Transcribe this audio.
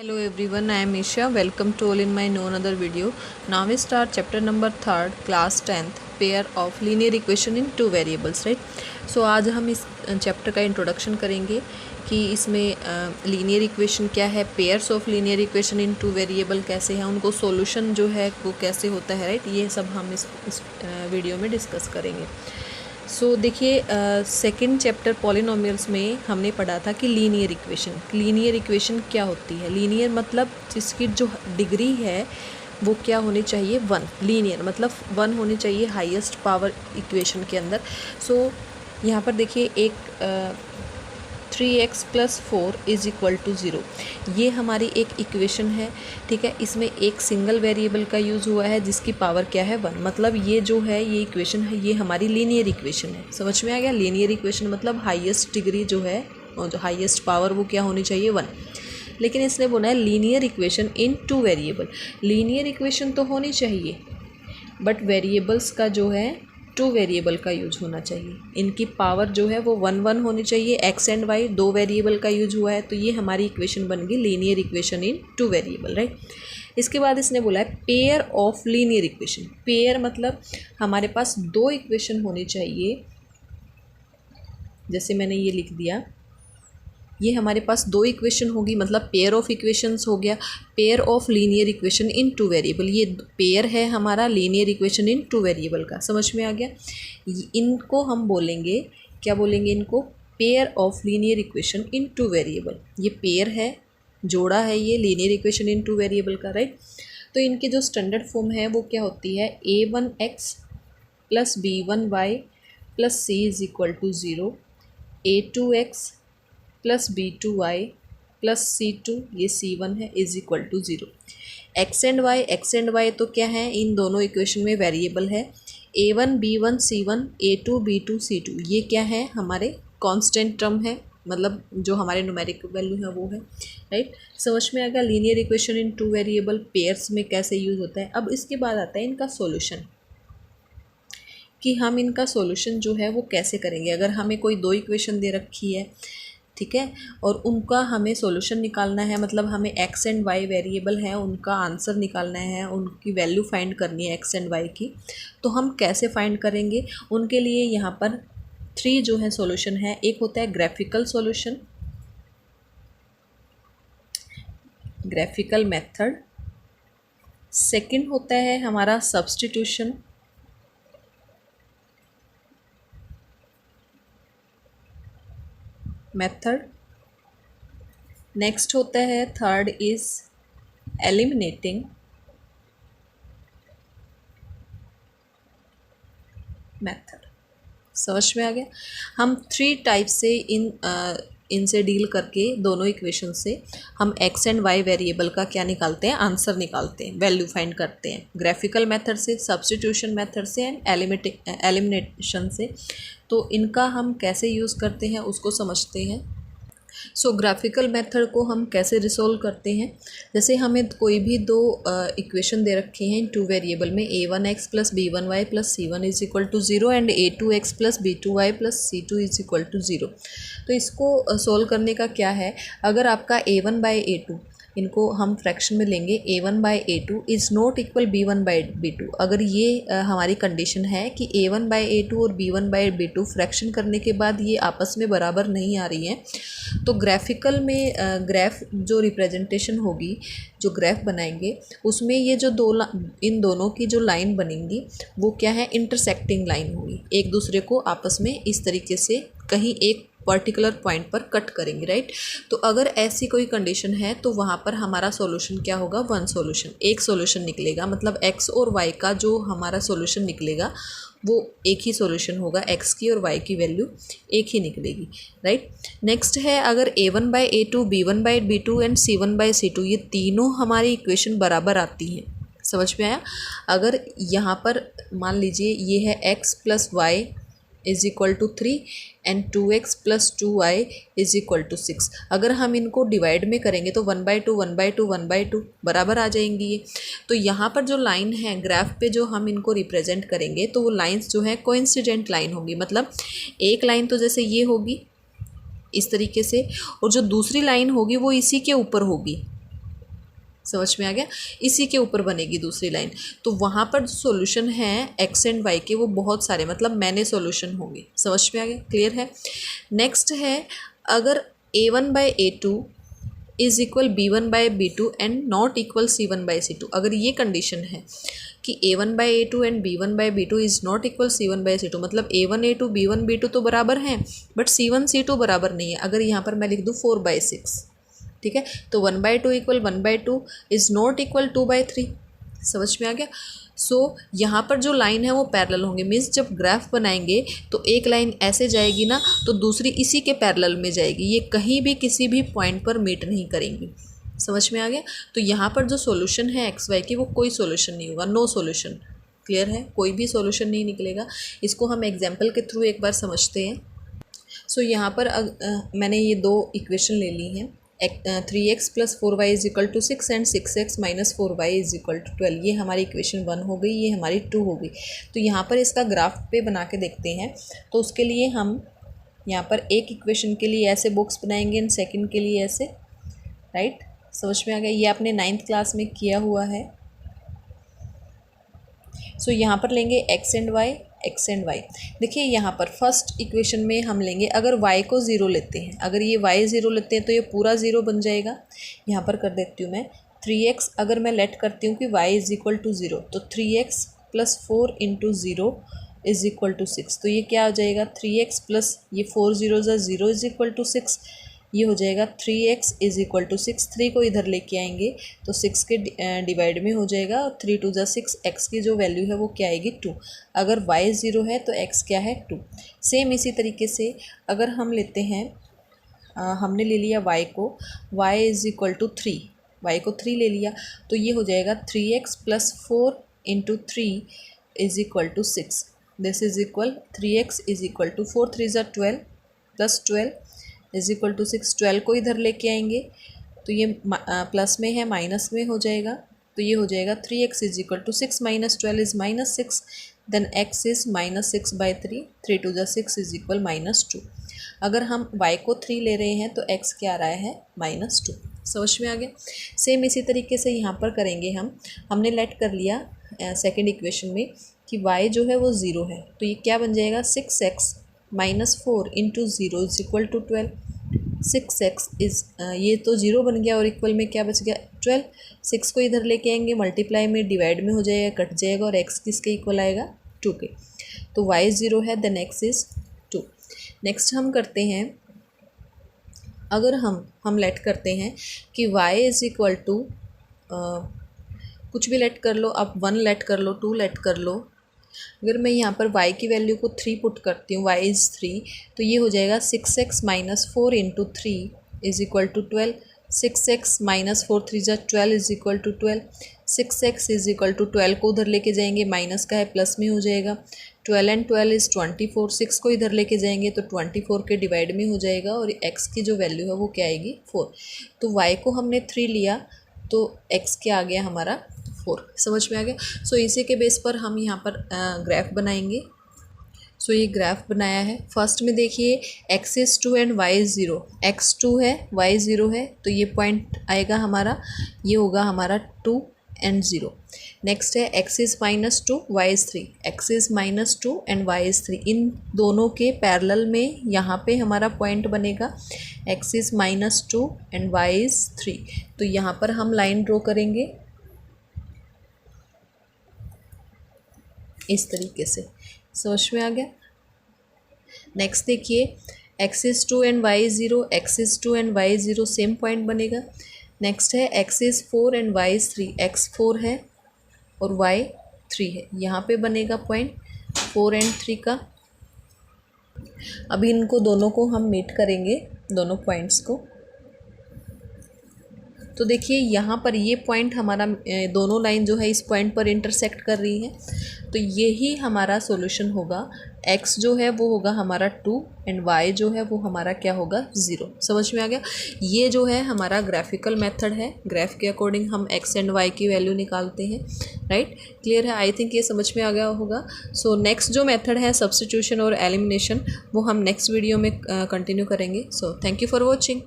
Hello everyone, I am Isha. Welcome to all in my no another video. Now we start chapter number 3rd, class 10th, pair of linear equation in two variables, right? So आज हम इस chapter का introduction करेंगे कि इसमें linear equation क्या है, pairs of linear equation in two variable कैसे हैं, उनको सॉल्यूशन जो है वो कैसे होता है, राइट? ये सब हम इस वीडियो में डिस्कस करेंगे. सो देखिए सेकंड चैप्टर पॉलिनोमियल्स में हमने पढ़ा था कि लीनियर इक्वेशन क्या होती है. लीनियर मतलब जिसकी जो डिग्री है वो क्या होनी चाहिए, 1. लीनियर मतलब 1 होनी चाहिए हाईएस्ट पावर इक्वेशन के अंदर. सो यहाँ पर देखिए एक 3x + 4 = 0 ये हमारी एक इक्वेशन है, ठीक है. इसमें एक सिंगल वेरिएबल का यूज़ हुआ है जिसकी पावर क्या है, 1. मतलब ये जो है ये इक्वेशन है, ये हमारी लीनियर इक्वेशन है. समझ में आ गया? लीनियर इक्वेशन मतलब हाईएस्ट डिग्री जो है और जो हाईएस्ट पावर वो क्या होनी चाहिए, 1. लेकिन इसने बोला है linear equation in two variable. Linear equation तो होनी चाहिए बट वेरिएबल्स का जो है टू वेरिएबल का यूज होना चाहिए. इनकी पावर जो है वो 1 होनी चाहिए. एक्स एंड वाई दो वेरिएबल का यूज हुआ है, तो ये हमारी इक्वेशन बन गई linear equation in two variable, right. इसके बाद इसने बोला है pair of linear equation. Pair मतलब हमारे पास दो इक्वेशन होनी चाहिए. जैसे मैंने ये लिख दिया, ये हमारे पास दो इक्वेशन होगी, मतलब पेयर ऑफ इक्वेशंस हो गया. Pair of linear equation in two variable, ये पेयर है हमारा linear equation in two variable का. समझ में आ गया? इनको हम बोलेंगे, क्या बोलेंगे इनको, pair of linear equation in two variable. ये पेयर है, जोड़ा है ये linear equation in two variable का, राइट. तो इनकी जो स्टैंडर्ड फॉर्म है वो क्या होती है, a1x + b1y + c = 0, a2x + b2y + c2, ये c1 है, = 0. एक्स एंड वाई तो क्या है, इन दोनों इक्वेशन में वेरिएबल है. a1 b1 c1, a2 b2 c2, ये क्या है, हमारे कांस्टेंट टर्म है, मतलब जो हमारे न्यूमेरिक वैल्यू है वो है, राइट. समझ में आ गया linear equation in two variable pairs में कैसे यूज़ होता है. अब इसके बाद आता है इनका सॉल्यूशन, कि हम इनका सॉल्यूशन जो है वो कैसे करेंगे. अगर हमें कोई दो इक्वेशन दे रखी है, ठीक है, और उनका हमें सॉल्यूशन निकालना है, मतलब हमें एक्स एंड वाई वेरिएबल है, उनका आंसर निकालना है, उनकी वैल्यू फाइंड करनी है एक्स एंड वाई की. तो हम कैसे फाइंड करेंगे, उनके लिए यहाँ पर 3 जो है सॉल्यूशन है. एक होता है ग्राफिकल मेथड. सेकंड होता है हमारा सब्स्टिट्यूशन. मेथड. नेक्स्ट होता है थर्ड इज एलिमिनेटिंग मेथड. समझ में आ गया? हम 3 टाइप से इनसे डील करके दोनों इक्वेशन से हम एक्स एंड वाई वेरिएबल का क्या निकालते हैं, आंसर निकालते हैं, वैल्यू फाइंड करते हैं. ग्राफिकल मेथड से, सब्स्टिट्यूशन मेथड से एंड एलिमिनेशन से. तो इनका हम कैसे यूज़ करते हैं उसको समझते हैं. सो ग्राफिकल मेथड को हम कैसे रिसोल्व करते हैं, जैसे हमें कोई भी दो इक्वेशन दे रखे हैं टू वेरिएबल में, a1x + b1y + c1 = 0 and a2x + b2y + c2 = 0. तो इसको सोल्व करने का क्या है, अगर आपका a1/a2, इनको हम फ्रैक्शन में लेंगे, a1/a2 is not equal b1/b2. अगर ये हमारी कंडीशन है कि a1/a2 और b1/b2 फ्रैक्शन करने के बाद ये आपस में बराबर नहीं आ रही हैं, तो ग्राफिकल में ग्राफ जो रिप्रेजेंटेशन होगी, जो ग्राफ बनाएंगे, उसमें ये जो इन दोनों की जो लाइन बनेंगी वो क्या है, इंटरसेक्टिंग लाइन होगी, एक दूसरे को आपस में इस तरीके से कहीं एक पर्टिकुलर पॉइंट पर कट करेंगे, राइट. तो अगर ऐसी कोई कंडीशन है तो वहाँ पर हमारा सॉल्यूशन क्या होगा, एक सॉल्यूशन निकलेगा. मतलब एक्स और वाई का जो हमारा सॉल्यूशन निकलेगा वो एक ही सॉल्यूशन होगा, एक्स की और वाई की वैल्यू एक ही निकलेगी, राइट. नेक्स्ट है, अगर a1/a2, b1/b2 एंड c1/c2 ये तीनों हमारी इक्वेशन बराबर आती हैं. समझ में आया? अगर यहाँ पर मान लीजिए ये है x + y = 3 and 2x + 2y = 6. अगर हम इनको डिवाइड में करेंगे तो 1/2 1/2 1/2 बराबर आ जाएंगी ये. तो यहाँ पर जो लाइन है ग्राफ पे जो हम इनको रिप्रेजेंट करेंगे, तो वो लाइंस जो है कोइंसिडेंट लाइन होगी. मतलब एक लाइन तो जैसे ये होगी इस तरीके से, और जो दूसरी लाइन होगी वो इसी के ऊपर होगी, समझ में आ गया। इसी के ऊपर बनेगी दूसरी लाइन। तो वहाँ पर जो सॉल्यूशन है एक्स एंड वाई के वो बहुत सारे, मतलब मैंने सॉल्यूशन होंगे। समझ में आ गया, क्लियर है। नेक्स्ट है, अगर a1/a2 is equal b1/b2 and not equal c1/c2, अगर ये कंडीशन है कि a1/a2 and b1/b2 is not equal c1/c2, मतलब a1/a2 b1/b2 तो बराबर हैं बट c1/c2 बराबर नहीं है। अगर यहाँ पर मैं लिख दूँ 4/6, ठीक है, तो 1/2 इक्वल 1/2 इज़ नॉट इक्वल 2/3। समझ में आ गया। सो यहाँ पर जो लाइन है वो पैरेलल होंगे, मीन्स जब ग्राफ बनाएंगे तो एक लाइन ऐसे जाएगी ना तो दूसरी इसी के पैरेलल में जाएगी, ये कहीं भी किसी भी पॉइंट पर मीट नहीं करेंगी। समझ में आ गया। तो यहाँ पर जो सॉल्यूशन है एक्स वाई की वो कोई सॉल्यूशन नहीं होगा, नो सॉल्यूशन। क्लियर है, कोई भी सॉल्यूशन नहीं निकलेगा। इसको हम एग्जाम्पल के थ्रू एक बार समझते हैं। सो यहाँ पर मैंने ये दो इक्वेशन ले ली हैं, 3x + 4y = 6 and 6x - 4y = 12। ये हमारी इक्वेशन 1 हो गई, ये हमारी 2 हो गई। तो यहाँ पर इसका ग्राफ पे बना के देखते हैं। तो उसके लिए हम यहाँ पर एक इक्वेशन के लिए ऐसे बॉक्स बनाएंगे एंड सेकंड के लिए ऐसे, राइट। समझ में आ गया, ये आपने 9th क्लास में किया हुआ है। सो यहाँ पर लेंगे x एंड y। देखिए यहाँ पर फर्स्ट इक्वेशन में हम लेंगे, अगर y को 0 लेते हैं, अगर ये y 0 लेते हैं तो ये पूरा 0 बन जाएगा। यहाँ पर कर देती हूँ मैं 3x, अगर मैं लेट करती हूँ कि y = 0, तो 3x + 4 × 0 = 6। तो ये क्या हो जाएगा, 3x + ये 4 0 = 6, ये हो जाएगा 3x = 6। 3 को इधर लेके आएंगे तो 6 के डिवाइड में हो जाएगा, और 3 2 = 6। x की जो वैल्यू है वो क्या आएगी, 2। अगर y 0 है तो x क्या है, 2। सेम इसी तरीके से अगर हम लेते हैं, हमने ले लिया y को, y = 3, y को 3 ले लिया, तो ये हो जाएगा 3x + 4 × 3 = 6। This is equal 3x = 4 3 = 12 + 12 = 6। 12 को इधर लेके आएंगे तो ये प्लस में है माइनस में हो जाएगा, तो ये हो जाएगा 3x = 6 - 12 is -6, then x is -6/3, 3 2 = 6 = -2। अगर हम y को 3 ले रहे हैं तो x क्या आ रहा है, -2। समझ में आ गया। सेम इसी तरीके से यहाँ पर करेंगे हमने लेट कर लिया सेकेंड इक्वेशन में कि y जो है वो 0 है, तो ये क्या बन जाएगा, 6x - 4 × 0 = 12। 6x इज़ ये तो 0 बन गया और इक्वल में क्या बच गया, 12। 6 को इधर लेके आएंगे, मल्टीप्लाई में डिवाइड में हो जाएगा, कट जाएगा, और x किसके इक्वल आएगा, 2 के। तो y 0 है, देन x इज़ 2। नेक्स्ट हम करते हैं, अगर हम लेट करते हैं कि y = कुछ भी लेट कर लो आप, 1 लेट कर लो, 2 लेट कर लो। अगर मैं यहाँ पर y की वैल्यू को 3 पुट करती हूँ, y इज़ 3, तो ये हो जाएगा 6x - 4 × 3 = 12। 6x - 4 3 = 12 = 12। 6x = 12 को उधर लेके जाएंगे, माइनस का है प्लस में हो जाएगा, 12 एंड 12 इज़ 24। 6 को इधर लेके जाएंगे तो 24 के डिवाइड में हो जाएगा, और x की जो वैल्यू है वो क्या आएगी, 4। तो y को हमने 3 लिया तो x क्या आ गया हमारा, 4। समझ में आ गया। सो इसी के बेस पर हम यहाँ पर ग्राफ बनाएंगे। सो ये ग्राफ बनाया है। फर्स्ट में देखिए x is 2 and y is 0, x 2 है y 0 है, तो ये पॉइंट आएगा हमारा, ये होगा हमारा 2 एंड 0। नेक्स्ट है x is -2 y is 3, x is -2 and y is 3। इन दोनों के पैरेलल में यहाँ पे हमारा पॉइंट बनेगा, x is -2 and y is 3। तो यहाँ पर हम लाइन ड्रॉ करेंगे इस तरीके से। समझ में आ गया। नेक्स्ट देखिए x is 2 and y is 0, x is 2 and y is 0, same point बनेगा। नेक्स्ट है x is 4 and y is 3, x 4 है और y 3 है, यहाँ पे बनेगा पॉइंट 4 एंड 3 का। अभी इनको दोनों को हम मीट करेंगे, दोनों पॉइंट्स को। तो देखिए यहाँ पर ये पॉइंट हमारा, दोनों लाइन जो है इस पॉइंट पर इंटरसेक्ट कर रही है, तो यही हमारा सॉल्यूशन होगा। x जो है वो होगा हमारा 2 एंड y जो है वो हमारा क्या होगा, 0। समझ में आ गया। ये जो है हमारा ग्राफिकल मेथड है, ग्राफ के अकॉर्डिंग हम x एंड y की वैल्यू निकालते हैं, राइट। क्लियर है, आई थिंक ये समझ में आ गया होगा। सो नेक्स्ट जो मेथड है सब्स्टिट्यूशन और एलिमिनेशन, वो हम नेक्स्ट वीडियो में कंटिन्यू करेंगे। So thank you for watching.